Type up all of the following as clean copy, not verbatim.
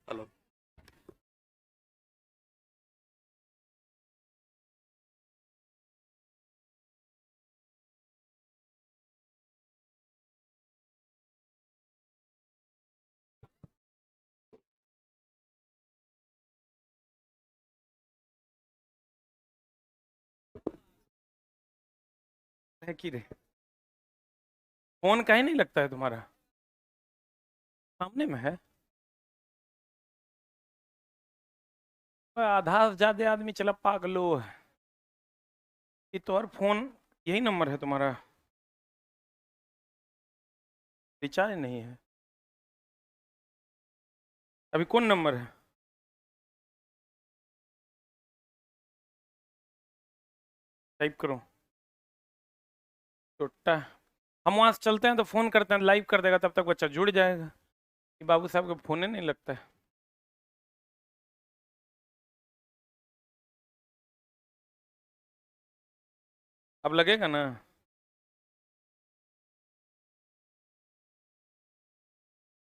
Hello. है कि रे, फोन काहे नहीं लगता है तुम्हारा? सामने में है। आधा से ज्यादा आदमी चला पागलो है। ये तो और फोन, यही नंबर है तुम्हारा? रिचार्ज नहीं है। अभी कौन नंबर है? टाइप करो। छोटा। हम वहां से चलते हैं तो फोन करते हैं, लाइव कर देगा, तब तक बच्चा जुड़ जाएगा। ये बाबू साहब का फोन ही नहीं लगता है। अब लगेगा ना?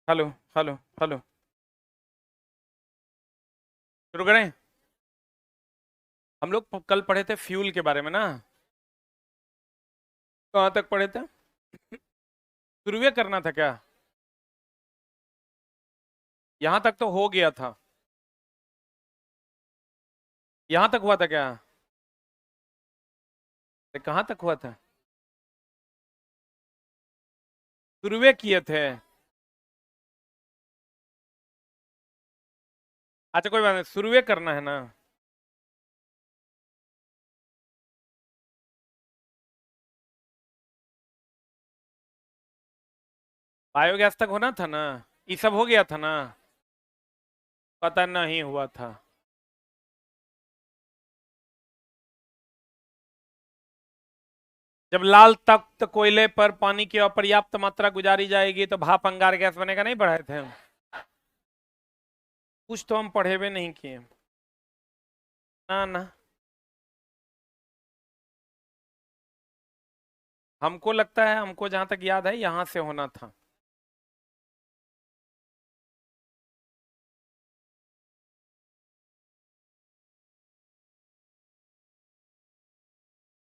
हेलो। हेलो। हेलो। शुरू करें। हम लोग कल पढ़े थे फ्यूल के बारे में ना। कहाँ तक पढ़े थे? शुरू करना था क्या? यहां तक तो हो गया था। यहां तक हुआ था क्या? कहाँ तक हुआ था? शुरू किए थे। अच्छा कोई बात नहीं, शुरू करना है ना। बायोगैस तक होना था ना। ये सब हो गया था ना। पता नहीं हुआ था। जब लाल तख्त कोयले पर पानी की अपर्याप्त मात्रा गुजारी जाएगी तो भाप अंगार गैस बनेगा, नहीं पढ़ाए थे हम? कुछ तो हम पढ़े हुए नहीं किए। ना ना। हमको लगता है, हमको जहां तक याद है यहां से होना था।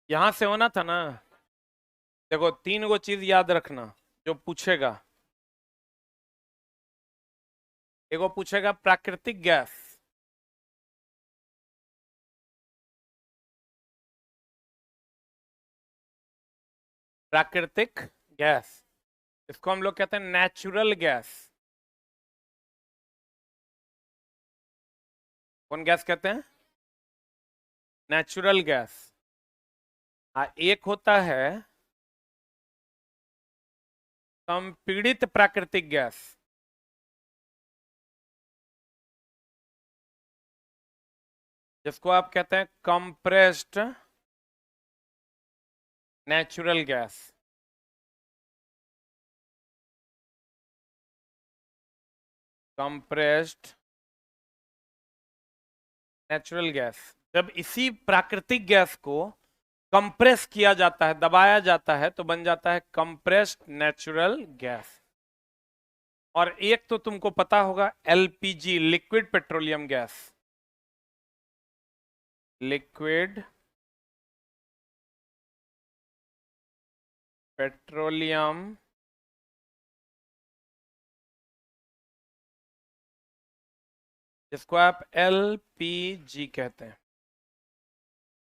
यहां से होना था ना। देखो, तीन गो चीज याद रखना जो पूछेगा। एगो पूछेगा प्राकृतिक गैस। प्राकृतिक गैस, इसको हम लोग कहते हैं नेचुरल गैस। कौन गैस कहते हैं? Natural gas. एक होता है संपीड़ित प्राकृतिक गैस, जिसको आप कहते हैं compressed natural gas. Compressed natural gas. जब इसी प्राकृतिक गैस को कंप्रेस किया जाता है, दबाया जाता है, तो बन जाता है कंप्रेस्ड नेचुरल गैस। और एक तो तुमको पता होगा, LPG, liquid petroleum gas. Liquid petroleum, जिसको आप एलपीजी कहते हैं।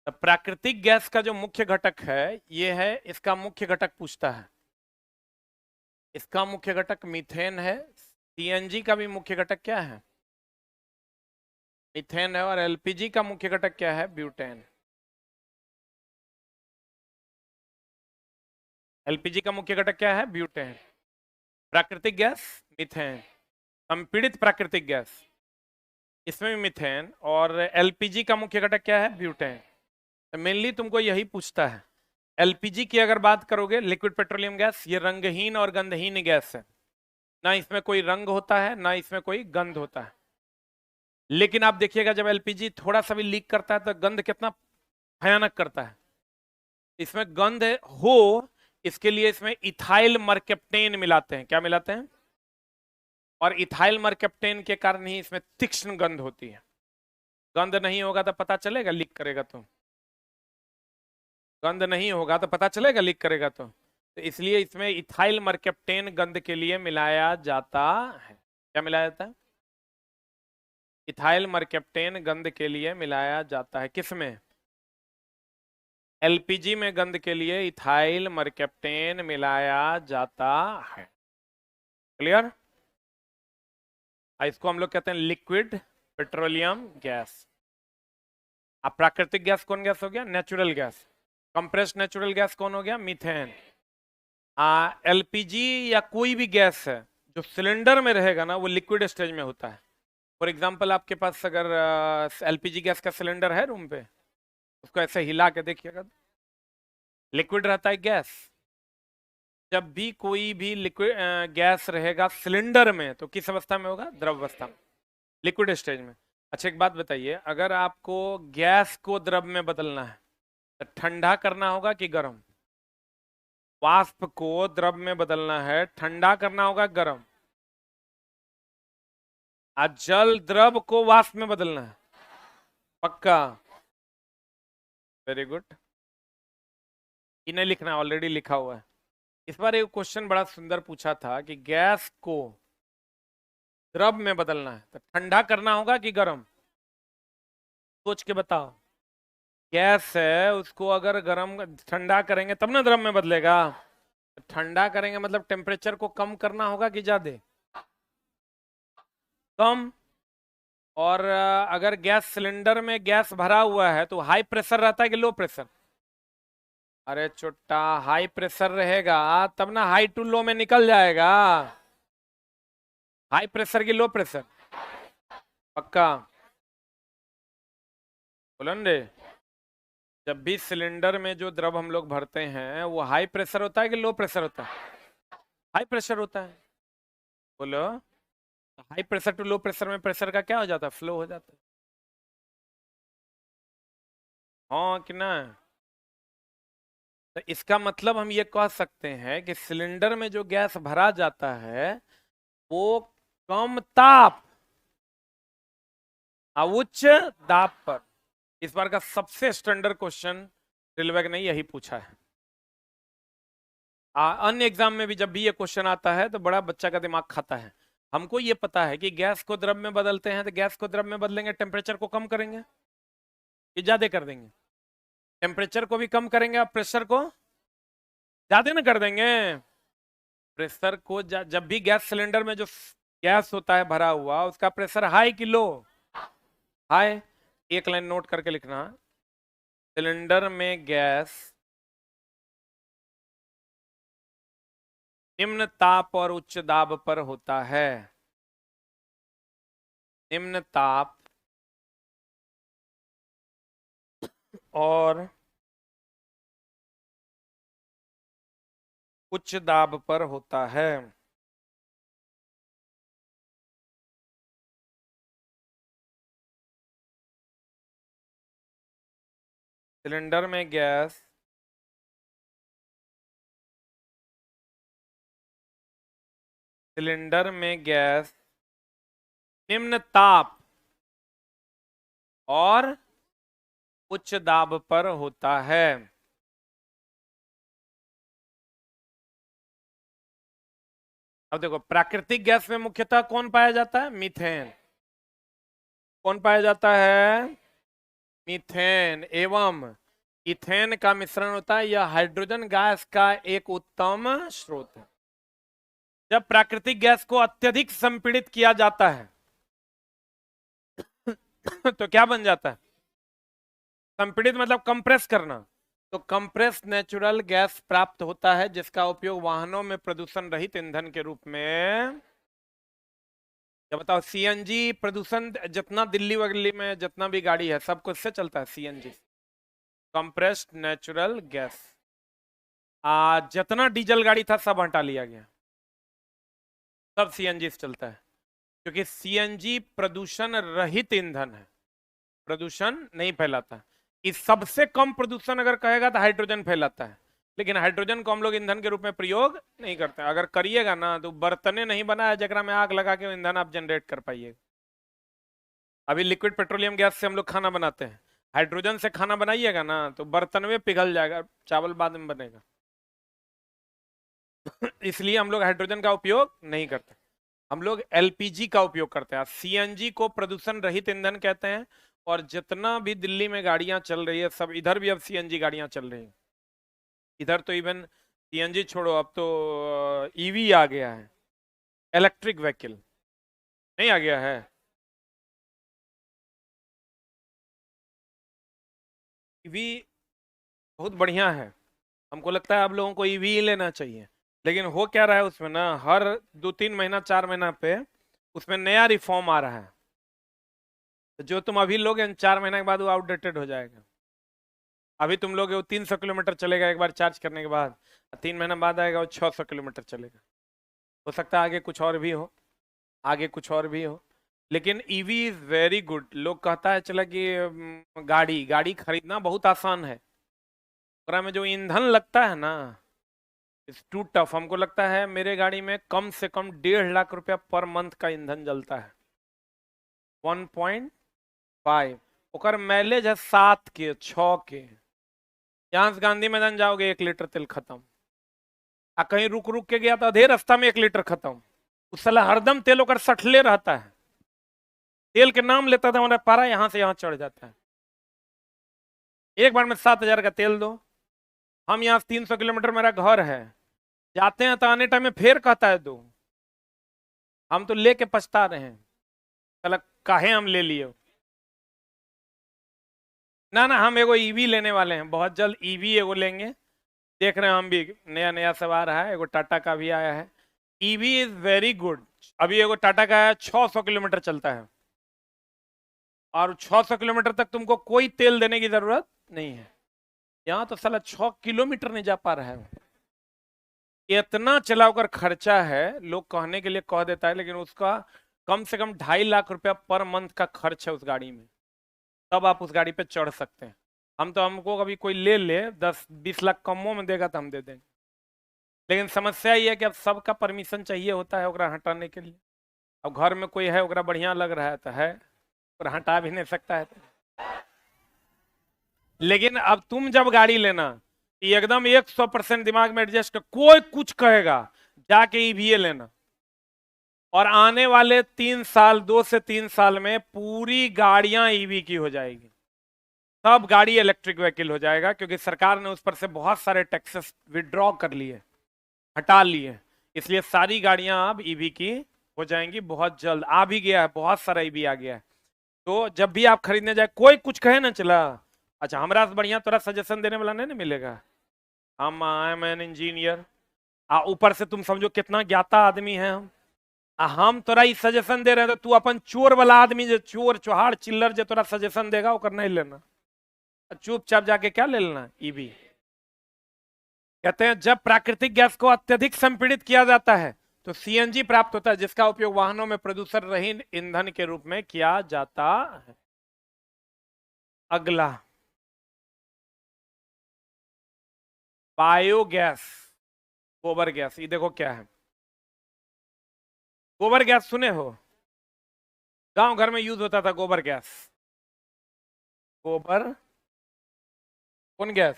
तो प्राकृतिक गैस का जो मुख्य घटक है, ये है, इसका मुख्य घटक पूछता है। इसका मुख्य घटक मीथेन है। सीएनजी का भी मुख्य घटक क्या है? मीथेन है। और एलपीजी का मुख्य घटक क्या है? ब्यूटेन। एलपीजी का मुख्य घटक क्या है? ब्यूटेन। प्राकृतिक गैस मीथेन। संपीड़ित प्राकृतिक गैस, इसमें भी मीथेन। और एलपीजी का मुख्य घटक क्या है? ब्यूटेन। तो मेनली तुमको यही पूछता है। एलपीजी की अगर बात करोगे, लिक्विड पेट्रोलियम गैस, ये रंगहीन और गंधहीन गैस है। ना इसमें कोई रंग होता है, ना इसमें कोई गंध होता है। लेकिन आप देखिएगा, जब एलपीजी थोड़ा सा भी लीक करता है तो गंध कितना भयानक करता है। इसमें गंध हो, इसके लिए इसमें इथाइल मरकेप्टेन मिलाते हैं। क्या मिलाते हैं? और इथाइल मरकप्टेन के कारण ही इसमें तीक्ष्ण गंध होती है। गंध नहीं होगा तो पता चलेगा, लीक करेगा तो। गंध नहीं होगा तो पता चलेगा, लीक करेगा तो इसलिए इसमें इथाइल मरकप्टेन गंध के लिए मिलाया जाता है। क्या मिलाया जाता है? इथाइल मरकप्टेन गंध के लिए मिलाया जाता है। किसमें? एलपीजी में गंध के लिए इथाइल मरकप्टेन मिलाया जाता है। क्लियर? इसको हम लोग कहते हैं लिक्विड पेट्रोलियम गैस। अब प्राकृतिक गैस कौन गैस हो गया? Natural gas. Compressed natural gas कौन हो गया? मीथेन। एलपीजी या कोई भी गैस है जो सिलेंडर में रहेगा ना, वो लिक्विड स्टेज में होता है। फॉर एग्जांपल आपके पास अगर एलपीजी गैस का सिलेंडर है रूम पे, उसको ऐसे हिला के देखिएगा, लिक्विड रहता है गैस। जब भी कोई भी लिक्विड गैस रहेगा सिलेंडर में तो किस अवस्था में होगा? द्रव अवस्था में, लिक्विड स्टेज में। अच्छा एक बात बताइए, अगर आपको गैस को द्रव में बदलना है तो ठंडा करना होगा कि गर्म? वाष्प को द्रव में बदलना है, ठंडा करना होगा गर्म? जल द्रव को वाष्प में बदलना है, पक्का? Very good. इन्हें लिखना, ऑलरेडी लिखा हुआ है। इस बार एक क्वेश्चन बड़ा सुंदर पूछा था कि गैस को द्रव में बदलना है तो ठंडा करना होगा कि गर्म? सोच के बताओ। गैस है, उसको अगर गर्म ठंडा करेंगे तब ना द्रव में बदलेगा। तो ठंडा करेंगे मतलब टेम्परेचर को कम करना होगा कि ज्यादा? कम। और अगर गैस सिलेंडर में गैस भरा हुआ है तो हाई प्रेशर रहता है कि लो प्रेशर? अरे चुट्टा, हाई प्रेशर रहेगा तब ना हाई टू लो में निकल जाएगा। हाई प्रेशर की लो प्रेशर, पक्का? बोलन रे। जब भी सिलेंडर में जो द्रव हम लोग भरते हैं वो हाई प्रेशर होता है कि लो प्रेशर होता है? हाई प्रेशर होता है। बोलो। High pressure to low pressure में प्रेशर का क्या हो जाता है? फ्लो हो जाता है। हाँ कि ना? तो इसका मतलब हम ये कह सकते हैं कि सिलेंडर में जो गैस भरा जाता है वो कम ताप उच्च दाब पर। इस बार का सबसे स्टैंडर्ड क्वेश्चन रेलवे ने यही पूछा है। अन्य एग्जाम में भी जब भी ये क्वेश्चन आता है तो बड़ा बच्चा का दिमाग खाता है। हमको ये पता है कि गैस को द्रव में बदलते हैं तो गैस को द्रव में बदलेंगे, टेम्परेचर को कम करेंगे कि ज्यादा कर देंगे? टेम्परेचर को भी कम करेंगे और प्रेशर को ज्यादा ना कर देंगे। प्रेशर को जब भी गैस सिलेंडर में जो गैस होता है भरा हुआ, उसका प्रेशर हाई कि लो? हाई। एक लाइन नोट करके लिखना, सिलेंडर में गैस निम्न ताप और उच्च दाब पर होता है। निम्न ताप और उच्च दाब पर होता है। सिलेंडर में गैस निम्न ताप और उच्च दाब पर होता है। अब देखो, प्राकृतिक गैस में मुख्यतः कौन पाया जाता है? मीथेन। कौन पाया जाता है? मीथेन एवं इथेन का मिश्रण होता है। यह हाइड्रोजन गैस का एक उत्तम स्रोत है। जब प्राकृतिक गैस को अत्यधिक संपीड़ित किया जाता है तो क्या बन जाता है? संपीड़ित मतलब कंप्रेस करना। तो कंप्रेस नेचुरल गैस प्राप्त होता है जिसका उपयोग वाहनों में प्रदूषण रहित ईंधन के रूप में। क्या बताओ? सीएनजी प्रदूषण जितना दिल्ली वगैरह में जितना भी गाड़ी है सब कुछ से चलता है सीएनजी, कंप्रेस्ड नेचुरल गैस। जितना डीजल गाड़ी था सब हटा लिया गया, सब सीएनजी से चलता है, क्योंकि सीएनजी प्रदूषण रहित ईंधन है, प्रदूषण नहीं फैलाता। इस सबसे कम प्रदूषण अगर कहेगा तो हाइड्रोजन फैलाता है, लेकिन हाइड्रोजन को हम लोग ईंधन के रूप में प्रयोग नहीं करते। अगर करिएगा ना तो बर्तने नहीं बनाया जगह में आग लगा के ईंधन आप जनरेट कर पाइएगा। अभी लिक्विड पेट्रोलियम गैस से हम लोग खाना बनाते हैं, हाइड्रोजन से खाना बनाइएगा ना तो बर्तन में पिघल जाएगा, चावल बाद में बनेगा। इसलिए हम लोग हाइड्रोजन का उपयोग नहीं करते, हम लोग एलपीजी का उपयोग करते हैं। सीएनजी को प्रदूषण रहित ईंधन कहते हैं। और जितना भी दिल्ली में गाड़ियां चल रही है सब, इधर भी अब सीएनजी गाड़ियां चल रही हैं। इधर तो इवन सीएनजी छोड़ो, अब तो ईवी आ गया है, इलेक्ट्रिक व्हीकल नहीं आ गया है। ईवी बहुत बढ़िया है, हमको लगता है आप लोगों को ईवी ही लेना चाहिए। लेकिन हो क्या रहा है उसमें ना, हर 2-3 महीना 4 महीना पे उसमें नया रिफॉर्म आ रहा है। तो जो तुम अभी लोगे 4 महीना के बाद वो आउटडेटेड हो जाएगा। अभी तुम लोगे वो 300 किलोमीटर चलेगा एक बार चार्ज करने के बाद, 3 महीना बाद आएगा वो 600 किलोमीटर चलेगा। हो सकता है आगे कुछ और भी हो, आगे कुछ और भी हो। लेकिन ईवी इज वेरी गुड। लोग कहता है चला कि गाड़ी गाड़ी खरीदना बहुत आसान है, में जो ईंधन लगता है ना इट्स टू टफ। हमको लगता है मेरे गाड़ी में कम से कम 1.5 लाख रुपया पर मंथ का ईंधन जलता है, 1.5। ओकर माइलेज है 7 के 6 के। यहाँ से गांधी मैदान जाओगे 1 लीटर तेल खत्म, आ कहीं रुक रुक के गया तो आधे रास्ता में 1 लीटर खत्म। उस साला हरदम तेल ओकर सठले रहता है, तेल के नाम लेता था हमारा पारा यहाँ से यहाँ चढ़ जाता है। एक बार में 7,000 का तेल दो। हम यहाँ 300 किलोमीटर मेरा घर है, जाते हैं तो आने टाइम में फिर कहता है दो। हम तो लेके पछता रहे हैं, चला काहे हम ले लिए। ना ना, हम एगो ईवी लेने वाले हैं, बहुत जल्द ईवी एगो लेंगे। देख रहे हैं हम भी, नया नया सब आ रहा है, एगो टाटा का भी आया है। EV is very good. अभी एगो टाटा का है 600 किलोमीटर चलता है, और 600 किलोमीटर तक तुमको कोई तेल देने की जरूरत नहीं है। यहाँ तो साला 6 किलोमीटर नहीं जा पा रहा है। इतना चलाकर खर्चा है, लोग कहने के लिए कह देता है, लेकिन उसका कम से कम 2.5 लाख रुपया पर मंथ का खर्च है उस गाड़ी में, तब आप उस गाड़ी पे चढ़ सकते हैं। हम तो, हमको कभी कोई ले ले 10-20 लाख कमों में देगा तो हम दे देंगे। लेकिन समस्या ये है कि अब सबका परमिशन चाहिए होता है ओकरा हटाने के लिए। अब घर में कोई है ओकरा बढ़िया लग रहा है तो है, और हटा भी नहीं सकता है। लेकिन अब तुम जब गाड़ी लेना ये एकदम 100% दिमाग में एडजस्ट कर, कोई कुछ कहेगा जाके ईवीए लेना। और आने वाले 3 साल, 2 से 3 साल में पूरी गाड़ियां ईवी की हो जाएगी, सब गाड़ी इलेक्ट्रिक व्हीकल हो जाएगा, क्योंकि सरकार ने उस पर से बहुत सारे टैक्सेस विड्रॉ कर लिए, हटा लिए। इसलिए सारी गाड़ियां अब ईवी की हो जाएंगी बहुत जल्द। आ भी गया है, बहुत सारा ईवी आ गया है। तो जब भी आप खरीदने जाए कोई कुछ कहे ना, चला अच्छा हमरा से बढ़िया तोरा सजेशन देने वाला नहीं ना मिलेगा, हम आई एम एन इंजीनियर। ऊपर से तुम समझो कितना ज्ञाता आदमी है हम। हम तोरा ई सजेशन दे रहे हैं तो तू अपन चोर वाला आदमी जो चोर चोहार चिल्लर जो तोरा सजेशन देगा वो नहीं लेना, चुपचाप जाके क्या ले लेना ईवी। कहते हैं जब प्राकृतिक गैस को अत्यधिक संपीड़ित किया जाता है तो सीएनजी प्राप्त होता है, जिसका उपयोग वाहनों में प्रदूषण रहित ईंधन के रूप में किया जाता है। अगला बायोगैस, गोबर गैस। ये देखो क्या है, गोबर गैस सुने हो, गांव घर में यूज होता था गोबर गैस। गोबर कौन गैस,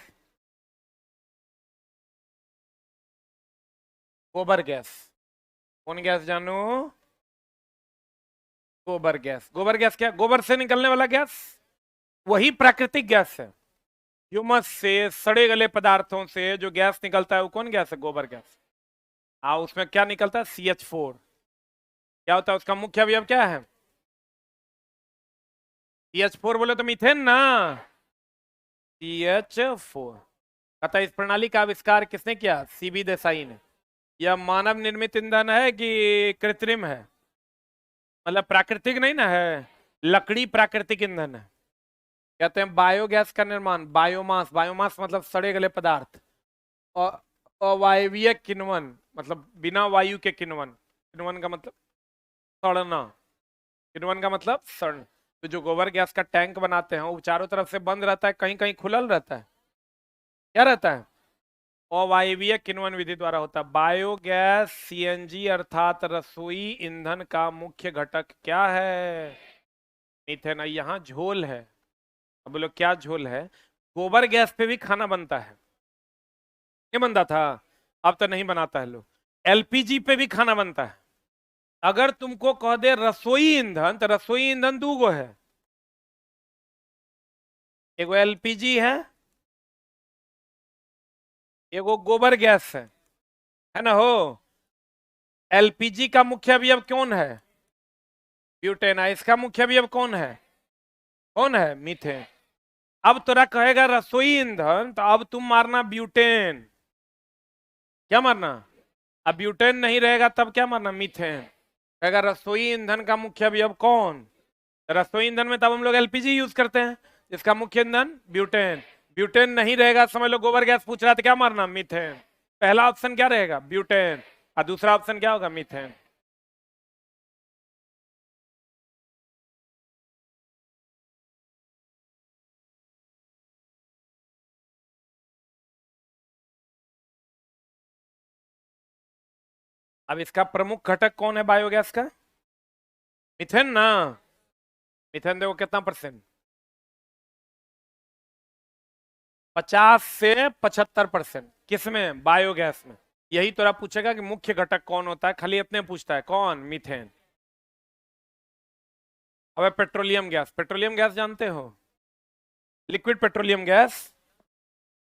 गोबर गैस कौन गैस जानू, गोबर गैस। गोबर गैस क्या, गोबर से निकलने वाला गैस, वही प्राकृतिक गैस है। ह्यूमस से, सड़े गले पदार्थों से जो गैस निकलता है वो कौन गैस है, गोबर गैस। उसमें क्या निकलता है, CH4। क्या होता है उसका मुख्य अवयव क्या है, CH4 बोले तो मीथेन ना, CH4। कहता इस प्रणाली का आविष्कार किसने किया, CB देसाई ने। यह मानव निर्मित ईंधन है कि कृत्रिम है, मतलब प्राकृतिक नहीं ना है, लकड़ी प्राकृतिक ईंधन है। कहते हैं बायोगैस का निर्माण, बायोमास, बायोमास मतलब सड़े गले पदार्थ, और अवायवीय किण्वन मतलब बिना वायु के किण्वन, किण्वन का मतलब सड़ना, किण्वन का मतलब सड़ना। तो जो गोबर गैस का टैंक बनाते हैं वो चारों तरफ से बंद रहता है, कहीं कहीं खुलल रहता है, क्या रहता है, अवायवीय किण्वन विधि द्वारा होता है। बायोगैस सीएनजी अर्थात रसोई ईंधन का मुख्य घटक क्या है? मीथेन। यहाँ झोल है। अब बोलो क्या झोल है? गोबर गैस पे भी खाना बनता है, नहीं बनता था? अब तो नहीं बनाता है लोग। एलपीजी पे भी खाना बनता है। अगर तुमको कह दे रसोई ईंधन, तो रसोई ईंधन दो गो है, एगो एलपीजी है, एगो गोबर गैस है ना हो। एलपीजी का मुख्य अवयव कौन है? ब्यूटेन। इसका मुख्य अवयव कौन है? कौन है? मीथेन। अब तोरा कहेगा रसोई ईंधन, तो अब तुम मारना ब्यूटेन। क्या मारना? अब ब्यूटेन नहीं रहेगा तब क्या मारना? मीथेन। कहेगा रसोई ईंधन का मुख्य अवयव कौन? रसोई ईंधन में तब हम लोग एलपीजी यूज करते हैं, इसका मुख्य ईंधन ब्यूटेन। ब्यूटेन नहीं रहेगा, समझ लो गोबर गैस पूछ रहा था, क्या मारना? मीथेन। पहला ऑप्शन क्या रहेगा? ब्यूटेन। और दूसरा ऑप्शन क्या होगा? मीथेन। अब इसका प्रमुख घटक कौन है बायोगैस का? मिथेन ना। मिथेन देखो कितना परसेंट, 50 से 75%। किसमें? बायोगैस में। यही तो आप पूछेगा कि मुख्य घटक कौन होता है, खाली इतने पूछता है, कौन? मीथेन। अब पेट्रोलियम गैस। पेट्रोलियम गैस जानते हो? Liquid petroleum gas,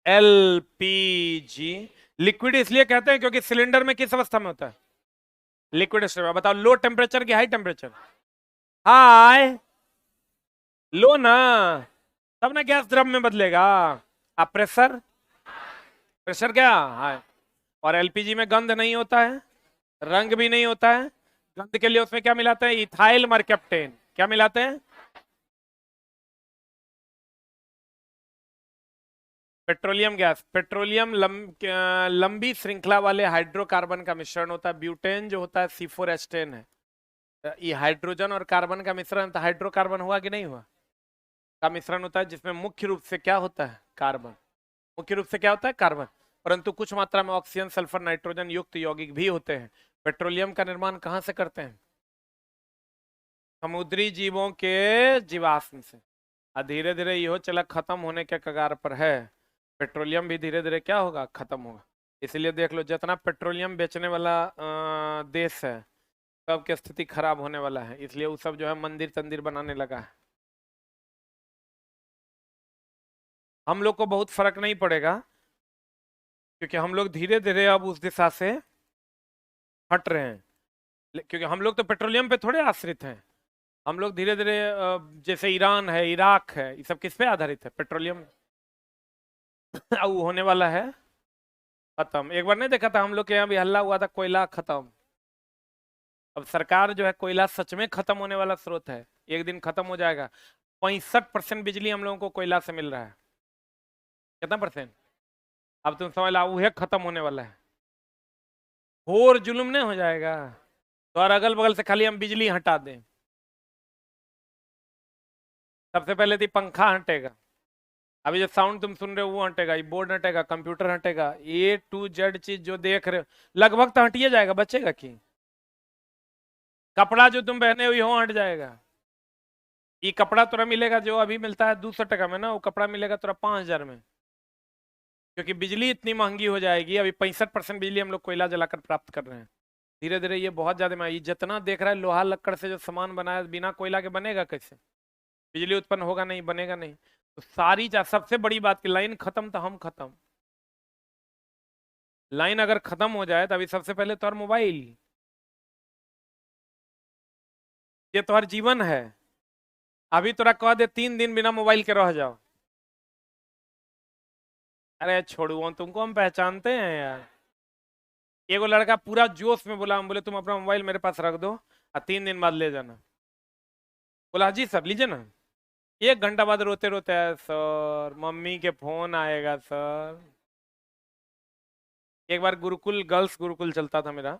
LPG. Liquid इसलिए कहते हैं क्योंकि सिलेंडर में किस अवस्था में होता है? लिक्विड स्टेट में। बताओ लो टेम्परेचर की हाई टेम्परेचर? हाई। लो ना, तब ना गैस द्रव में बदलेगा। अब प्रेशर, प्रेशर क्या? हाई। और एलपीजी में गंध नहीं होता है, रंग भी नहीं होता है। गंध के लिए उसमें क्या मिलाते हैं? इथाइल मरकैप्टेन। क्या मिलाते हैं? Petroleum gas. पेट्रोलियम लंबी श्रृंखला वाले हाइड्रोकार्बन का मिश्रण होता है। ब्यूटेन जो होता है C4 एस्टेन है। ये हाइड्रोजन और कार्बन का मिश्रण, तो हाइड्रोकार्बन हुआ कि नहीं हुआ? का मिश्रण होता है जिसमें मुख्य रूप से क्या होता है? कार्बन। मुख्य रूप से क्या होता है? कार्बन। परंतु कुछ मात्रा में ऑक्सीजन सल्फर नाइट्रोजन युक्त यौगिक भी होते हैं। पेट्रोलियम का निर्माण कहाँ से करते हैं? समुद्री जीवों के जीवाश्म से। और धीरे धीरे यहो चला खत्म होने के कगार पर है। पेट्रोलियम भी धीरे धीरे क्या होगा? खत्म होगा। इसलिए देख लो जितना पेट्रोलियम बेचने वाला देश है, सबकी स्थिति खराब होने वाला है। इसलिए वो सब जो है मंदिर तंदिर बनाने लगा है। हम लोग को बहुत फर्क नहीं पड़ेगा, क्योंकि हम लोग धीरे धीरे अब उस दिशा से हट रहे हैं। क्योंकि हम लोग तो पेट्रोलियम पे थोड़े आश्रित हैं। हम लोग धीरे धीरे जैसे ईरान है, इराक है, ये सब किस पे आधारित है? पेट्रोलियम। अब वो होने वाला है खत्म। एक बार नहीं देखा था हम लोग के यहाँ भी हल्ला हुआ था, कोयला खत्म। अब सरकार जो है, कोयला सच में खत्म होने वाला स्रोत है, एक दिन खत्म हो जाएगा। 65% बिजली हम लोगों को कोयला से मिल रहा है। कितना परसेंट? अब तुम समझ लो, वो है खत्म होने वाला है। और जुल्म नहीं हो जाएगा तो, और अगल बगल से खाली हम बिजली हटा दें। सबसे पहले तो पंखा हटेगा, अभी जो साउंड तुम सुन रहे हो वो हटेगा, ये बोर्ड हटेगा, कंप्यूटर हटेगा, A to Z चीज जो देख रहे हो लगभग तो हटिए जाएगा, बचेगा की? कपड़ा जो तुम पहने हुई हो हट जाएगा। ये कपड़ा तुरा मिलेगा जो अभी मिलता है 200 टका में ना, वो कपड़ा मिलेगा तुरा 5,000 में। क्योंकि बिजली इतनी महंगी हो जाएगी। अभी 65% बिजली हम लोग कोयला जलाकर प्राप्त कर रहे हैं। धीरे धीरे ये बहुत ज्यादा महंगी, जितना देख रहा है लोहा लक्कड़ से जो सामान बनाया, बिना कोयला के बनेगा कैसे? बिजली उत्पन्न होगा नहीं, बनेगा नहीं। तो सारी सबसे बड़ी बात की लाइन खत्म तो हम खत्म। लाइन अगर खत्म हो जाए तो अभी सबसे पहले तो मोबाइल, ये तो हर जीवन है। अभी तोरा कह दे 3 दिन बिना मोबाइल के रह जाओ, अरे छोड़ू, तुमको हम पहचानते हैं यार। एगो लड़का पूरा जोश में बोला, हम बोले तुम अपना मोबाइल मेरे पास रख दो और 3 दिन बाद ले जाना। बोला जी सर लीजिए ना। 1 घंटा बाद रोते रोते आया, सर मम्मी के फोन आएगा सर। एक बार गुरुकुल, गर्ल्स गुरुकुल चलता था मेरा,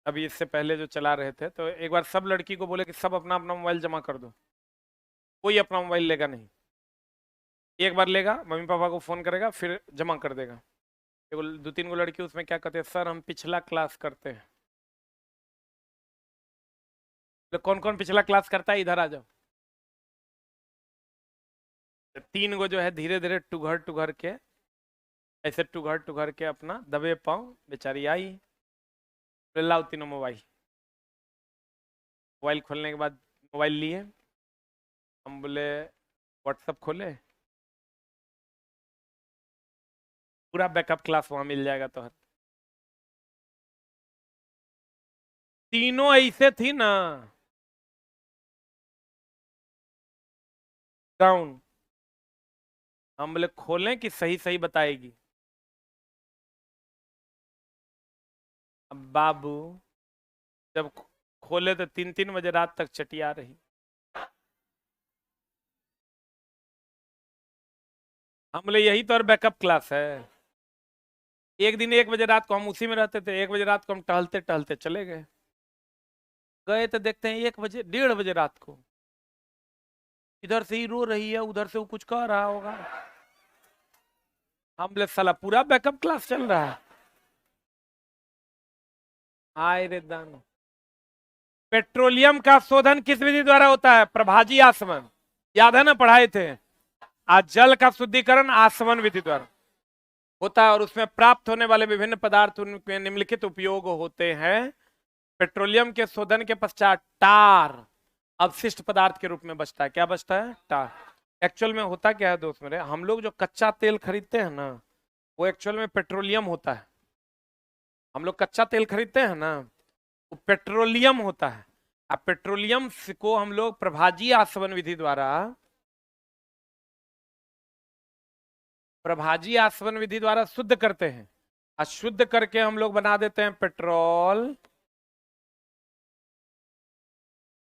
अभी इससे पहले जो चला रहे थे, तो एक बार सब लड़की को बोले कि सब अपना अपना मोबाइल जमा कर दो, कोई अपना मोबाइल लेगा नहीं। एक बार लेगा, मम्मी पापा को फोन करेगा, फिर जमा कर देगा। दो तीन गो लड़की उसमें क्या कहते हैं, सर हम पिछला क्लास करते हैं। तो कौन कौन पिछला क्लास करता है, इधर आ जाओ। तो तीन गो जो है धीरे धीरे टुघर टुघर के, ऐसे टुघर टुघर के अपना दबे पाँव बेचारी आई। बोले लाओ तीनों मोबाइल। मोबाइल खोलने के बाद मोबाइल लिए, हम बोले व्हाट्सअप खोले, पूरा बैकअप क्लास वहां मिल जाएगा तो। तीनों ऐसे थी ना, डाउन। हम बोले खोलें कि सही सही बताएगी। अब बाबू जब खोले तो 3-3 बजे रात तक चटिया रही। हम बोले यही तो और बैकअप क्लास है। एक दिन 1 बजे रात को हम उसी में रहते थे, 1 बजे रात को हम टहलते टहलते चले गए। गए तो देखते हैं 1 बजे, 1:30 बजे रात को, इधर से ही रो रही है, उधर से वो कुछ कह रहा होगा। हम बोले साला पूरा बैकअप क्लास चल रहा है। आए रे दान। पेट्रोलियम का शोधन किस विधि द्वारा होता है, प्रभाजी आसवन। याद है ना, पढ़ाए थे। आज जल का शुद्धिकरण आसवन विधि द्वारा होता है, और उसमें प्राप्त होने वाले विभिन्न पदार्थ उनके निम्नलिखित उपयोग होते हैं। पेट्रोलियम के शोधन के पश्चात टार अवशिष्ट पदार्थ के रूप में बचता है। क्या बचता है, टार। एक्चुअल में होता क्या है दोस्त मेरे, हम लोग जो कच्चा तेल खरीदते हैं ना, वो एक्चुअल में पेट्रोलियम होता है। हम लोग कच्चा तेल खरीदते हैं ना, वो पेट्रोलियम होता है। अब पेट्रोलियम को हम लोग प्रभाजी आसवन विधि द्वारा, प्रभाजी आसवन विधि द्वारा शुद्ध करते हैं। अशुद्ध करके हम लोग बना देते हैं पेट्रोल,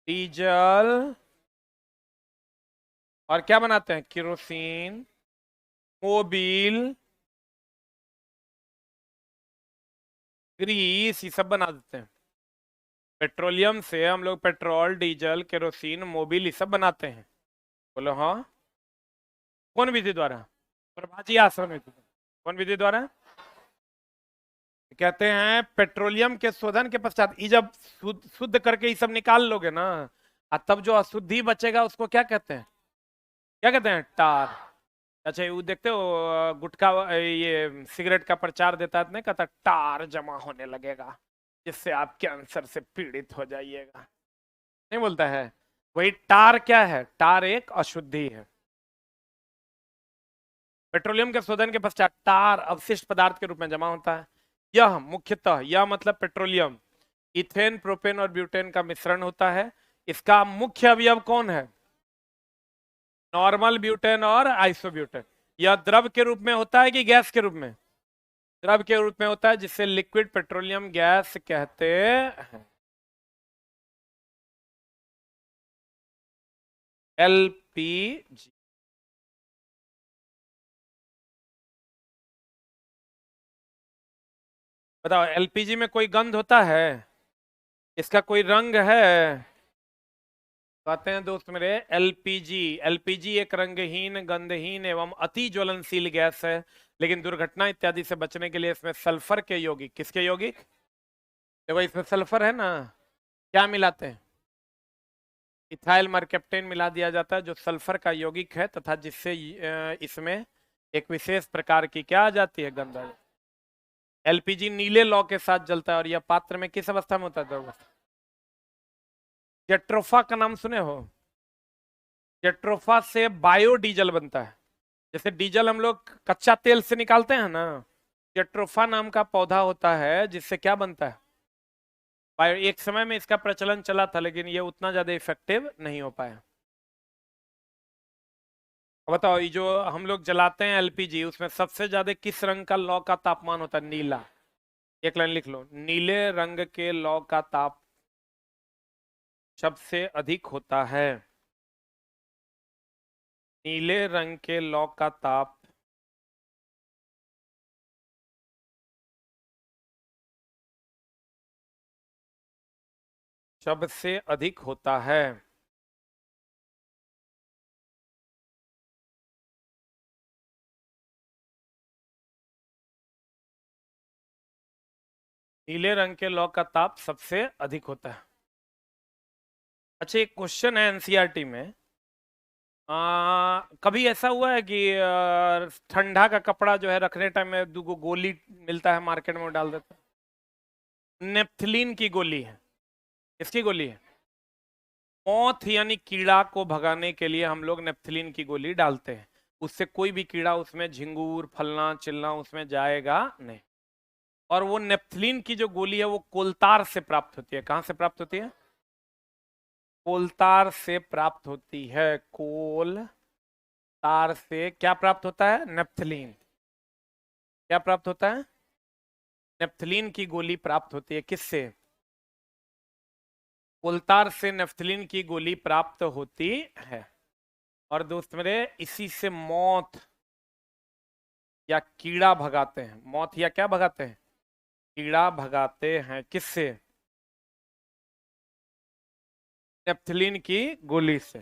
डीजल, और क्या बनाते हैं, केरोसिन, मोबिल, ग्रीस, ये सब बना देते हैं। पेट्रोलियम से हम लोग पेट्रोल, डीजल, केरोसिन, मोबिल, ये सब बनाते हैं। बोलो हाँ। कौन विधि द्वारा, प्रभाजी आसवन विधि। कौन विधि द्वारा, कहते हैं पेट्रोलियम के शोधन के पश्चात ये जब शुद्ध शुद्ध करके ये सब निकाल लोगे ना, तब जो अशुद्धि बचेगा उसको क्या कहते हैं, क्या कहते हैं, टार। अच्छा वो देखते हो गुटखा, ये सिगरेट का प्रचार देता है, नहीं कहता टार जमा होने लगेगा जिससे आप कैंसर से पीड़ित हो जाइएगा, नहीं बोलता है। वही टार क्या है, टार एक अशुद्धि है। पेट्रोलियम के शोधन के पश्चात टार अवशिष्ट पदार्थ के रूप में जमा होता है। यह मुख्यतः, यह मतलब पेट्रोलियम, इथेन, प्रोपेन और ब्यूटेन का मिश्रण होता है। इसका मुख्य अवयव कौन है, नॉर्मल ब्यूटेन और आइसोब्यूटेन। यह द्रव के रूप में होता है कि गैस के रूप में, द्रव के रूप में होता है, जिससे लिक्विड पेट्रोलियम गैस कहते हैं। एलपीजी। बताओ एलपीजी में कोई गंध होता है, इसका कोई रंग है। कहते हैं दोस्त मेरे, एलपीजी, एलपीजी एक रंगहीन, गंधहीन एवं अति ज्वलनशील गैस है, लेकिन दुर्घटना इत्यादि से बचने के लिए इसमें सल्फर के यौगिक, किसके यौगिक, देखो इसमें सल्फर है ना, क्या मिलाते हैं, इथाइल मरकेप्टेन मिला दिया जाता है, जो सल्फर का यौगिक है, तथा जिससे इसमें एक विशेष प्रकार की क्या आ जाती है, गंध। एलपीजी नीले लौ के साथ जलता है, और यह पात्र में किस अवस्था में होता है, जेट्रोफा का नाम सुने हो, जेट्रोफा से बायोडीजल बनता है। जैसे डीजल हम लोग कच्चा तेल से निकालते हैं ना, जेट्रोफा नाम का पौधा होता है, जिससे क्या बनता है, बायो। एक समय में इसका प्रचलन चला था, लेकिन ये उतना ज्यादा इफेक्टिव नहीं हो पाया। अब बताओ, ये जो हम लोग जलाते हैं एलपीजी, उसमें सबसे ज्यादा किस रंग का लौ का तापमान होता है, नीला। एक लाइन लिख लो, नीले रंग के लौ का ताप सबसे अधिक होता है, नीले रंग के लौ का ताप सबसे अधिक होता है। नीले रंग के लौ का ताप सबसे अधिक होता है। अच्छा, एक क्वेश्चन है एनसीईआरटी में, कभी ऐसा हुआ है कि ठंडा का कपड़ा जो है रखने टाइम में दो गोली मिलता है मार्केट में, वो डाल देता है? नेप्थलीन की गोली है। किसकी गोली है? मौत यानी कीड़ा को भगाने के लिए हम लोग नेप्थलीन की गोली डालते हैं। उससे कोई भी कीड़ा, उसमें झिंगूर फलना चिलना उसमें जाएगा नहीं। और वो नेप्थलीन की जो गोली है वो कोलतार से प्राप्त होती है। कहां से प्राप्त होती है? कोलतार से प्राप्त होती है। कोल तार से क्या प्राप्त होता है? नेप्थलीन। क्या प्राप्त होता है? नेप्थलीन की गोली प्राप्त होती है। किससे? कोलतार से नेप्थलीन की गोली प्राप्त होती है। और दोस्त मेरे, इसी से मौत या कीड़ा भगाते हैं। मौत या क्या भगाते हैं? कीड़ा भगाते हैं। किससे? नेप्थलीन की गोली से।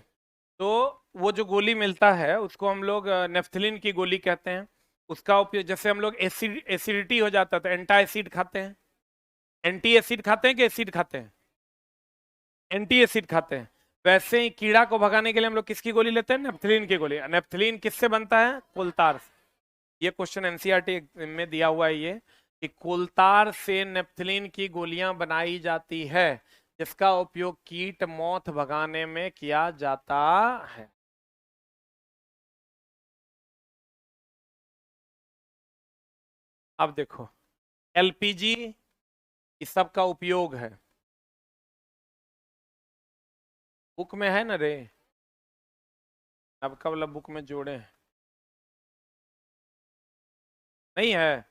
तो वो जो गोली मिलता है उसको हम लोग नेप्थलीन की गोली कहते हैं। उसका उपयोग, जैसे हम लोग एसिडिटी हो जाता है तो एंटा एसिड खाते हैं। एंटी एसिड खाते हैं कि एसिड खाते हैं? एंटी एसिड खाते हैं। वैसे ही कीड़ा को भगाने के लिए हम लोग किसकी गोली लेते हैं? नेप्थलीन की गोली। नेप्थलीन किससे बनता है? कोलतार से। ये क्वेश्चन एनसीईआरटी में दिया हुआ है ये, कि कोलतार से नेप्थलीन की गोलियां बनाई जाती है, जिसका उपयोग कीट मौत भगाने में किया जाता है। अब देखो, एलपीजी इस सब का उपयोग है। बुक में है ना रे? आपका वाला बुक में जोड़े हैं? नहीं है?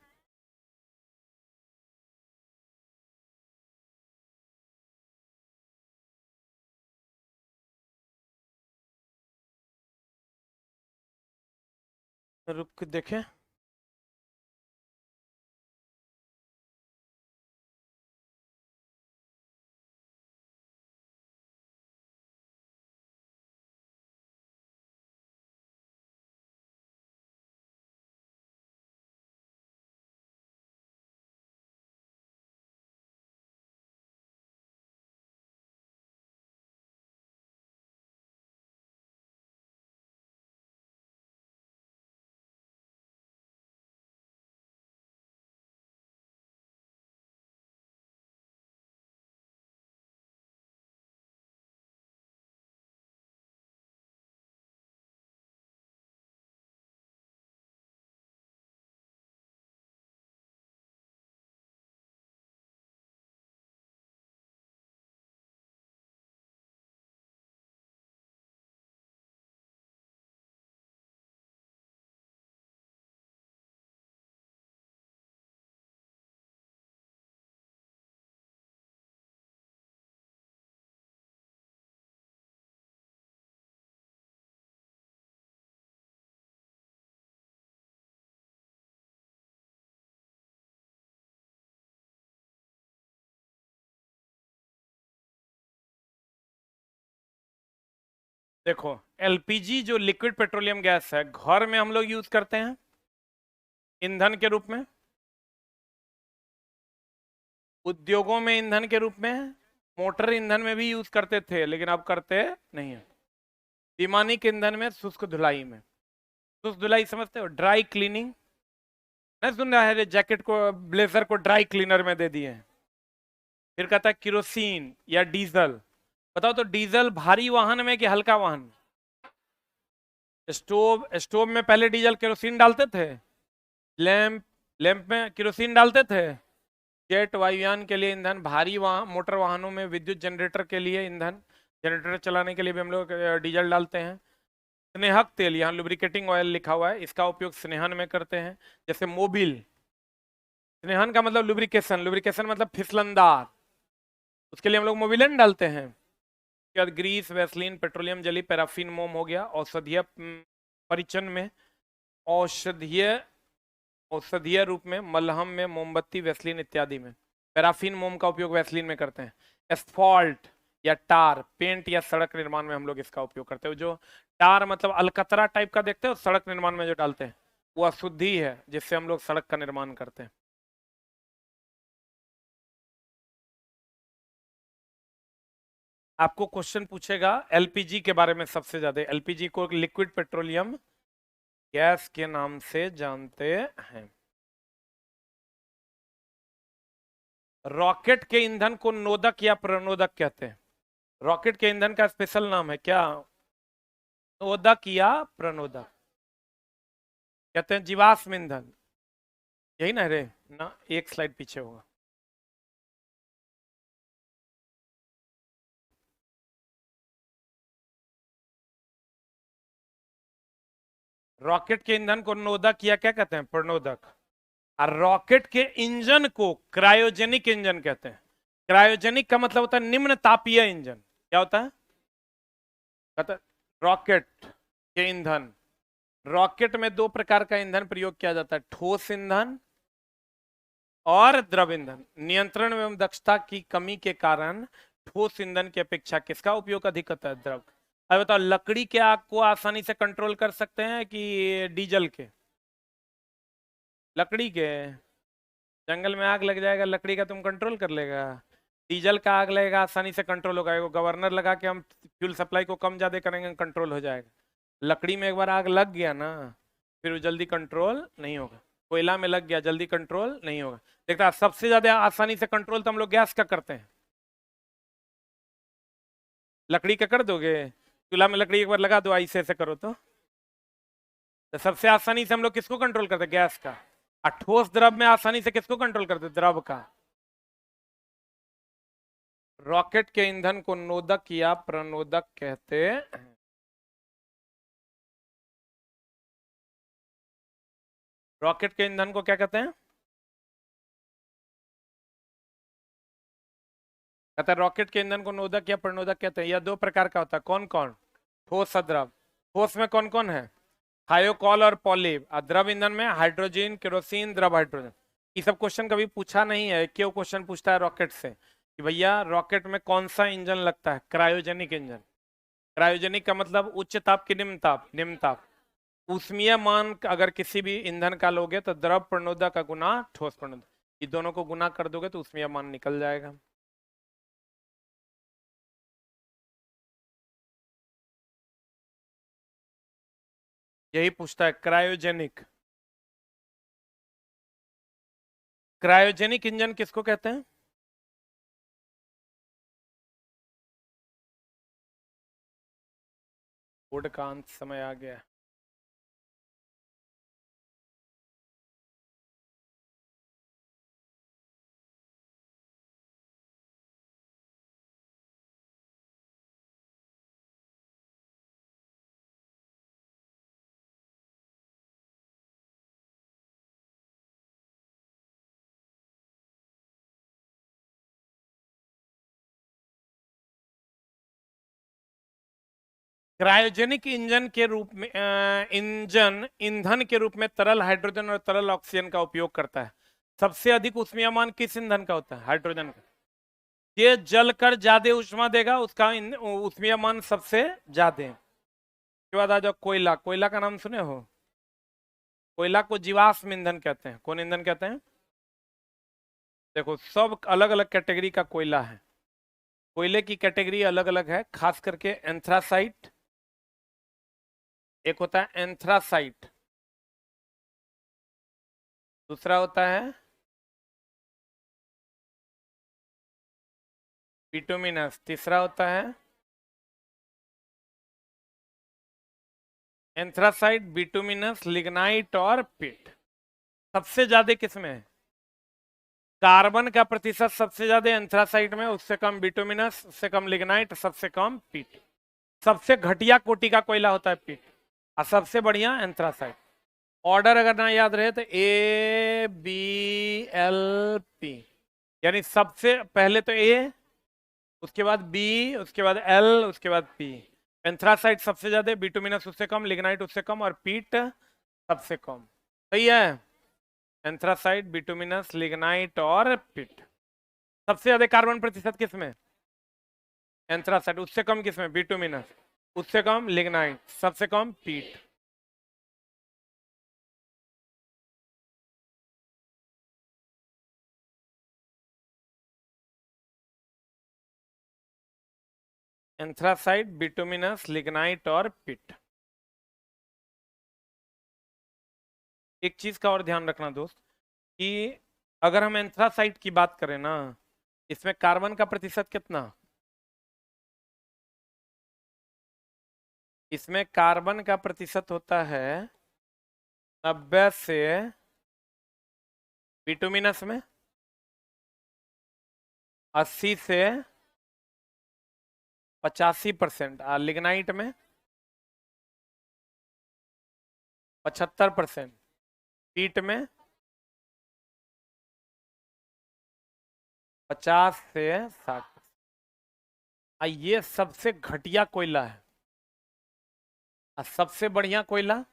रुक के देखें। देखो, एलपीजी जो लिक्विड पेट्रोलियम गैस है, घर में हम लोग यूज करते हैं ईंधन के रूप में। उद्योगों में ईंधन के रूप में। मोटर ईंधन में भी यूज करते थे, लेकिन अब करते नहीं है। विमानिक ईंधन में, शुष्क धुलाई में। शुष्क धुलाई समझते हो? Dry cleaning. नहीं सुन रहा है? जैकेट को, ब्लेजर को ड्राई क्लीनर में दे दिए। फिर कहता है किरोसिन या डीजल। बताओ तो, डीजल भारी वाहन में कि हल्का वाहन? स्टोव, स्टोव में पहले डीजल केरोसिन डालते थे। लैंप, लैंप में केरोसिन डालते थे। जेट वायुयान के लिए ईंधन, भारी वाहन मोटर वाहनों में विद्युत जनरेटर के लिए ईंधन, जनरेटर चलाने के लिए भी हम लोग डीजल डालते हैं। स्नेहक तेल, यहाँ लुब्रिकेटिंग ऑयल लिखा हुआ है, इसका उपयोग स्नेहन में करते हैं। जैसे मोबिल, स्नेहन का मतलब लुब्रिकेशन, लुब्रिकेशन मतलब फिसलनदार, उसके लिए हम लोग मोबिलन डालते हैं। उसके बाद grease, vaseline, petroleum jelly, paraffin मोम हो गया। औषधीय परिचन में, औषधीय औषधीय रूप में, मलहम में, मोमबत्ती, वैसलीन इत्यादि में। पैराफिन मोम का उपयोग वैसलीन में करते हैं। एस्फॉल्ट या टार, पेंट या सड़क निर्माण में हम लोग इसका उपयोग करते हैं। जो टार मतलब अलकतरा टाइप का देखते हो, सड़क निर्माण में जो डालते हैं, वो अशुद्धि है जिससे हम लोग सड़क का निर्माण करते हैं। आपको क्वेश्चन पूछेगा एलपीजी के बारे में सबसे ज्यादा। एलपीजी को लिक्विड पेट्रोलियम गैस के नाम से जानते हैं। रॉकेट के ईंधन को नोदक या प्रणोदक कहते हैं। रॉकेट के ईंधन का स्पेशल नाम है क्या? नोदक या प्रणोदक कहते हैं। जीवाश्म ईंधन यही ना रे ना, एक स्लाइड पीछे होगा। रॉकेट के ईंधन को नोदक या क्या कहते हैं? प्रणोदक। और रॉकेट के इंजन को क्रायोजेनिक इंजन कहते हैं। क्रायोजेनिक का मतलब होता है निम्न तापीय इंजन। क्या होता है? कहता है रॉकेट के ईंधन। रॉकेट में दो प्रकार का ईंधन प्रयोग किया जाता है, ठोस ईंधन और द्रव ईंधन। नियंत्रण एवं दक्षता की कमी के कारण ठोस ईंधन की अपेक्षा किसका उपयोग अधिक होता है? द्रव। अब बताओ, लकड़ी के आग को आसानी से कंट्रोल कर सकते हैं कि डीजल के? लकड़ी के। जंगल में आग लग जाएगा, लकड़ी का तुम कंट्रोल कर लेगा? डीजल का आग लगेगा, आसानी से कंट्रोल होगा। एगो गवर्नर लगा के हम फ्यूल सप्लाई को कम ज्यादा करेंगे, कंट्रोल हो जाएगा। लकड़ी में एक बार आग लग गया ना, फिर वो जल्दी कंट्रोल नहीं होगा। कोयला में लग गया, जल्दी कंट्रोल नहीं होगा। देखता, सबसे ज्यादा आसानी से कंट्रोल तो हम लोग गैस का करते हैं। लकड़ी का कर दोगे? चूल्हा में लकड़ी एक बार लगा दो, ऐसे ऐसे करो तो सबसे आसानी से हम लोग किसको कंट्रोल करते हैं? गैस का। और ठोस द्रव में आसानी से किसको कंट्रोल करते हैं? द्रव का। रॉकेट के ईंधन को नोदक या प्रणोदक कहते हैं। रॉकेट के ईंधन को क्या कहते हैं? कहते हैं रॉकेट के ईंधन को नोदक या प्रणोदक कहते हैं। यह दो प्रकार का होता है। कौन कौन? ठोस और द्रव। ठोस में कौन कौन है? थायोकॉल और पॉलीब। और द्रव ईंधन में हाइड्रोजन, केरोसिन, द्रव हाइड्रोजन। ये सब क्वेश्चन कभी पूछा नहीं है। क्यों क्वेश्चन पूछता है रॉकेट से कि भैया रॉकेट में कौन सा इंजन लगता है? Cryogenic engine. क्रायोजेनिक का मतलब उच्च ताप की निम्न ताप? निम्न ताप। ऊष्मीय मान अगर किसी भी ईंधन का लोगे तो द्रव प्रणोदक का गुना ठोस प्रणोदक, ये दोनों को गुना कर दोगे तो ऊष्मीय मान निकल जाएगा। यही पूछता है क्रायोजेनिक। क्रायोजेनिक इंजन किसको कहते हैं? बोर्ड का अंत समय आ गया। क्रायोजेनिक इंजन के रूप में इंजन ईंधन के रूप में तरल हाइड्रोजन और तरल ऑक्सीजन का उपयोग करता है। सबसे अधिक ऊष्मीयमान किस ईंधन का होता है? हाइड्रोजन का। ये जलकर ज्यादा ऊष्मा देगा, उसका ऊष्मीयमान सबसे ज्यादा है। उसके बाद आ जाओ कोयला। कोयला का नाम सुने हो? कोयला को जीवाश्म ईंधन कहते हैं। कौन ईंधन कहते हैं? देखो, सब अलग अलग कैटेगरी का कोयला है। कोयले की कैटेगरी अलग अलग है, खास करके एंथ्रासाइट। एक होता है एंथ्रासाइट, दूसरा होता है बिटुमिनस, तीसरा होता है एंथ्रासाइट, बिटुमिनस, लिग्नाइट और पिट। सबसे ज्यादा किसमें है? कार्बन का प्रतिशत सबसे ज्यादा एंथ्रासाइट में, उससे कम बिटुमिनस, उससे कम लिग्नाइट, सबसे कम पिट। सबसे घटिया कोटि का कोयला होता है पिट, और सबसे बढ़िया एंथ्रासाइट। ऑर्डर अगर ना याद रहे तो ABLP, यानी सबसे पहले तो ए, उसके बाद बी, उसके बाद एल, उसके बाद पी। एंथ्रासाइट सबसे ज्यादा, बिटुमिनस उससे कम, लिग्नाइट उससे कम और पीट सबसे कम। सही है? एंथ्रासाइट, बिटुमिनस, लिग्नाइट और पीट। सबसे ज्यादा कार्बन प्रतिशत किसमें? एंथ्रासाइट। उससे कम किसमें? बिटुमिनस। उससे कम लिग्नाइट, सबसे कम पीट। एंथ्रासाइट, बिटुमिनस, लिग्नाइट और पिट। एक चीज का और ध्यान रखना दोस्त कि अगर हम एंथ्रासाइट की बात करें ना, इसमें कार्बन का प्रतिशत कितना, इसमें कार्बन का प्रतिशत होता है 90 से, बिटुमिनस में 80 से 85%, लिग्नाइट में 75%, पीट में 50 से 60। ये सबसे घटिया कोयला है। सबसे बढ़िया कोयला,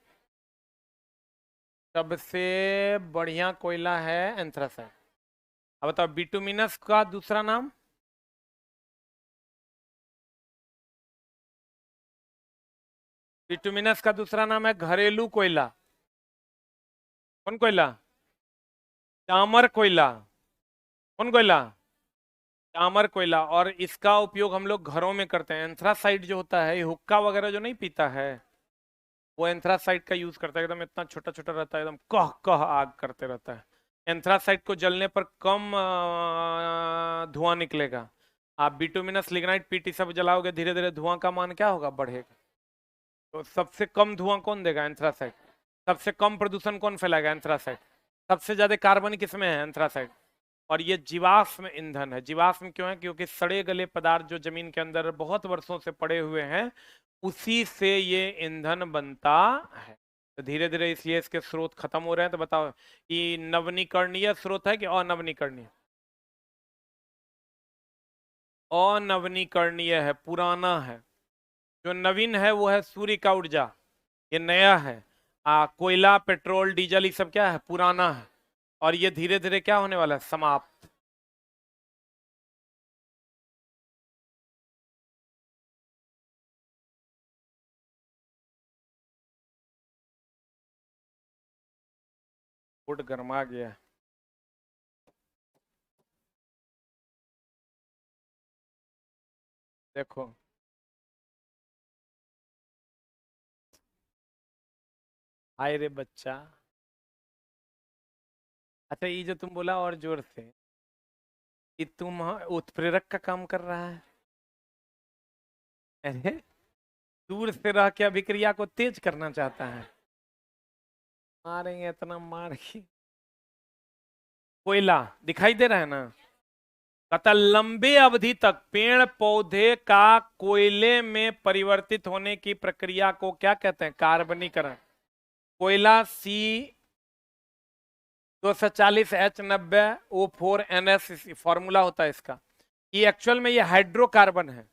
सबसे बढ़िया कोयला है एंथ्रासाइट। अब बताओ बिटुमिनस का दूसरा नाम, बिटुमिनस का दूसरा नाम है घरेलू कोयला। कौन कोयला? डामर कोयला। कौन कोयला? डामर कोयला। और इसका उपयोग हम लोग घरों में करते हैं। एंथ्रासाइट जो होता है, ये हुक्का वगैरह जो नहीं पीता है, वो एंथ्रासाइट का यूज करता है। एकदम इतना छोटा छोटा रहता है, एकदम कह कह आग करते रहता है। एंथ्रासाइट को जलने पर कम धुआं निकलेगा। आप बिटुमिनस, लिग्नाइट, पीटी सब जलाओगे, धीरे धीरे धुआं का मान क्या होगा, बढ़ेगा। तो सबसे कम धुआं कौन देगा? एंथ्रासाइट। सबसे कम प्रदूषण कौन फैलाएगा? एंथ्रासाइट। सबसे ज्यादा कार्बन किसमें है? एंथ्रासाइट। और ये जीवाश्म ईंधन है। जीवाश्म क्यों है? क्योंकि सड़े गले पदार्थ जो जमीन के अंदर बहुत वर्षों से पड़े हुए हैं, उसी से ये ईंधन बनता है। तो धीरे धीरे इसलिए इसके स्रोत खत्म हो रहे हैं। तो बताओ, ये नवनीकरणीय स्रोत है कि अनवनीकरणीय? अनवनीकरणीय है, पुराना है। जो नवीन है वो है सूर्य का ऊर्जा, ये नया है। कोयला, पेट्रोल, डीजल, ये सब क्या है? पुराना है। और ये धीरे धीरे क्या होने वाला है? समाप्त। फुट गर्मा गया। देखो, हाय रे बच्चा। अच्छा, ये जो तुम बोला और जोर से, कि तुम उत्प्रेरक का काम कर रहा है। अरे, दूर से रह के अभिक्रिया को तेज करना चाहता है। मारेंगे इतना मार की। कोयला दिखाई दे रहा है ना? कहता लंबे अवधि तक पेड़ पौधे का कोयले में परिवर्तित होने की प्रक्रिया को क्या कहते हैं? कार्बनीकरण। कोयला C240H90O4NS फॉर्मूला होता है इसका। ये एक्चुअल में ये हाइड्रोकार्बन है।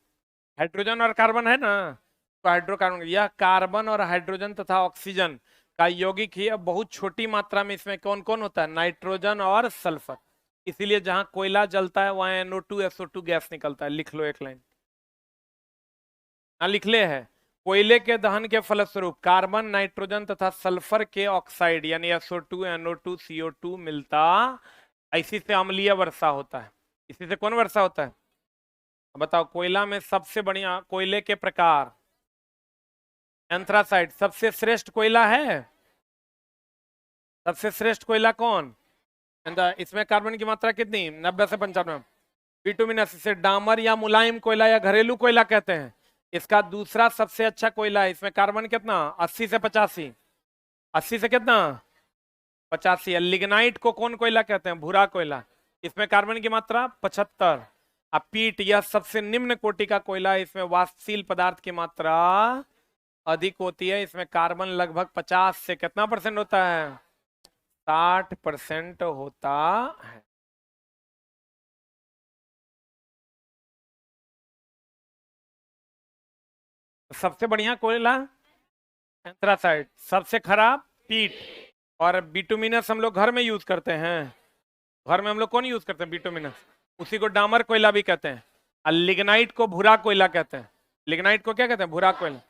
हाइड्रोजन और कार्बन है ना, तो हाइड्रोकार्बन, यह कार्बन और हाइड्रोजन तथा ऑक्सीजन का यौगिक ही। अब बहुत छोटी मात्रा में इसमें कौन कौन होता है? नाइट्रोजन और सल्फर। इसीलिए जहां कोयला जलता है वहां NO2 SO2 गैस निकलता है। लिख लो एक लाइन। हाँ, लिख ले है। कोयले के दहन के फलस्वरूप कार्बन, नाइट्रोजन तथा सल्फर के ऑक्साइड यानी SO2 NO2 CO2 मिलता। इसी से अम्लीय वर्षा होता है। इसी से कौन वर्षा होता है? अब बताओ, कोयला में सबसे बढ़िया कोयले के प्रकार, एंथ्रासाइट सबसे श्रेष्ठ कोयला है। सबसे श्रेष्ठ कोयला कौन? इसमें कार्बन की मात्रा कितनी? 90 से 95। बिटुमिनस, इसे डामर या मुलायम कोयला या घरेलू कोयला कहते हैं। इसका दूसरा सबसे अच्छा कोयला है। इसमें कार्बन कितना? 80 से 85। 80 से कितना? 85। लिग्नाइट को कौन कोयला कहते हैं? भूरा कोयला। इसमें कार्बन की मात्रा 75। अब पीट, यह सबसे निम्न कोटि का कोयला है। इसमें वाष्पशील पदार्थ की मात्रा अधिक होती है। इसमें कार्बन लगभग 50 से कितना परसेंट होता है? 60% होता है। सबसे बढ़िया कोयला एंथ्रासाइट, सबसे खराब पीट। और बिटुमिनस हम लोग घर में यूज करते हैं। घर में हम लोग कौन यूज करते हैं? बिटुमिनस। उसी को डामर कोयला भी कहते हैं। और लिग्नाइट को भूरा कोयला कहते हैं। लिग्नाइट को क्या कहते हैं? भूरा कोयला।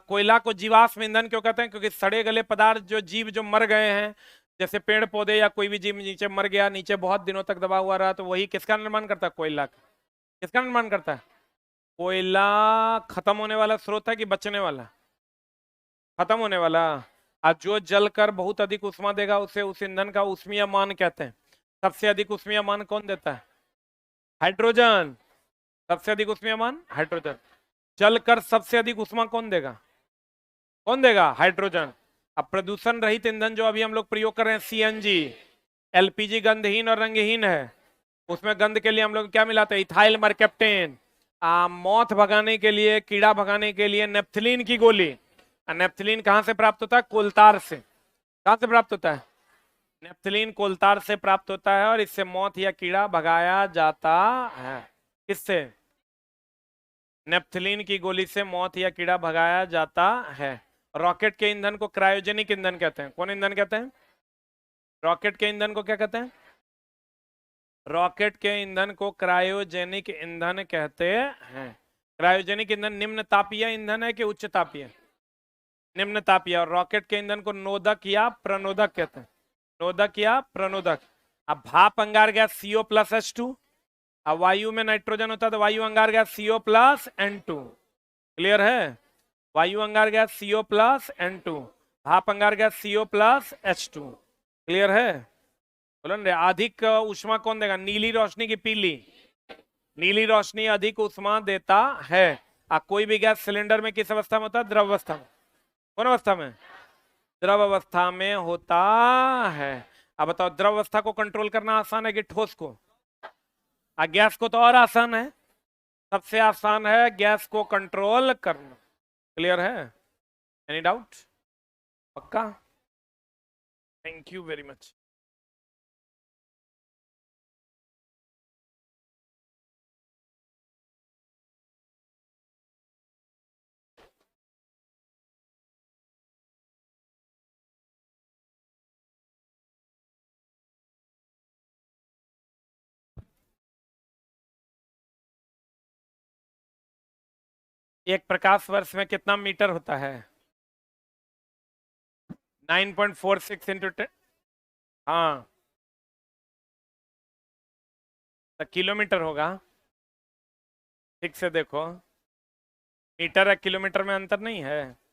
कोयला को जीवाश्म ईंधन क्यों कहते हैं? क्योंकि सड़े गले पदार्थ जो जीव जो मर गए हैं, जैसे पेड़ पौधे या कोई भी जीव नीचे मर गया, नीचे बहुत दिनों तक दबा हुआ रहा, तो वही किसका निर्माण करता है? कोयला का। किसका निर्माण करता है? कोयला खत्म होने वाला स्रोत है कि बचने वाला? खत्म होने वाला। आज जो जलकर बहुत अधिक उष्मा देगा उसे उस ईंधन का ऊष्मीय मान कहते हैं। सबसे अधिक ऊष्मीय मान कौन देता है? हाइड्रोजन। सबसे अधिक ऊष्मीय मान हाइड्रोजन। जलकर सबसे अधिक उष्मा कौन देगा? कौन देगा? हाइड्रोजन। अब प्रदूषण रहित ईंधन जो अभी हम लोग प्रयोग कर रहे हैं, सीएनजी, एलपीजी गंधहीन और रंगहीन है। उसमें गंध के लिए हम लोग क्या मिलाते हैं? Ethyl mercaptan. मौत भगाने के लिए, कीड़ा भगाने के लिए नेप्थलीन की गोली। नेप्थलीन कहां से प्राप्त होता है? कोलतार से। कहां से प्राप्त होता है? नेप्थलीन कोलतार से प्राप्त होता है और इससे मौत या कीड़ा भगाया जाता है। किससे? नेप्थलीन की गोली से मौत या कीड़ा भगाया जाता है। रॉकेट के ईंधन को क्रायोजेनिक ईंधन कहते हैं। कौन ईंधन कहते हैं? रॉकेट के ईंधन को क्या कहते हैं? रॉकेट के ईंधन को क्रायोजेनिक ईंधन कहते हैं। क्रायोजेनिक ईंधन निम्न तापीय ईंधन है कि उच्च तापीय? निम्न तापीय। और रॉकेट के ईंधन को नोदक या प्रणोदक कहते हैं। नोदक या प्रणोदक। अब भाप अंगार गैस सीओ प्लस H2। अब वायु में नाइट्रोजन होता है तो वायु अंगार gas CO plus N2। Clear है? वायु अंगार गैस सीओ प्लस N2, भाप अंगार gas CO plus H2। Clear है? बोलो ना, अधिक ऊष्मा कौन देगा? नीली रोशनी की पीली? नीली रोशनी अधिक ऊष्मा देता है। कोई भी गैस सिलेंडर में किस अवस्था में होता है? द्रव अवस्था में। कौन अवस्था में? द्रव अवस्था में होता है। अब बताओ, द्रव अवस्था को कंट्रोल करना आसान है कि ठोस को? गैस को तो और आसान है। सबसे आसान है गैस को कंट्रोल करना। क्लियर है? Any doubt? पक्का? Thank you very much. एक प्रकाश वर्ष में कितना मीटर होता है? 9.46 इंटू 10। हाँ, तो किलोमीटर होगा। ठीक से देखो, मीटर और किलोमीटर में अंतर नहीं है।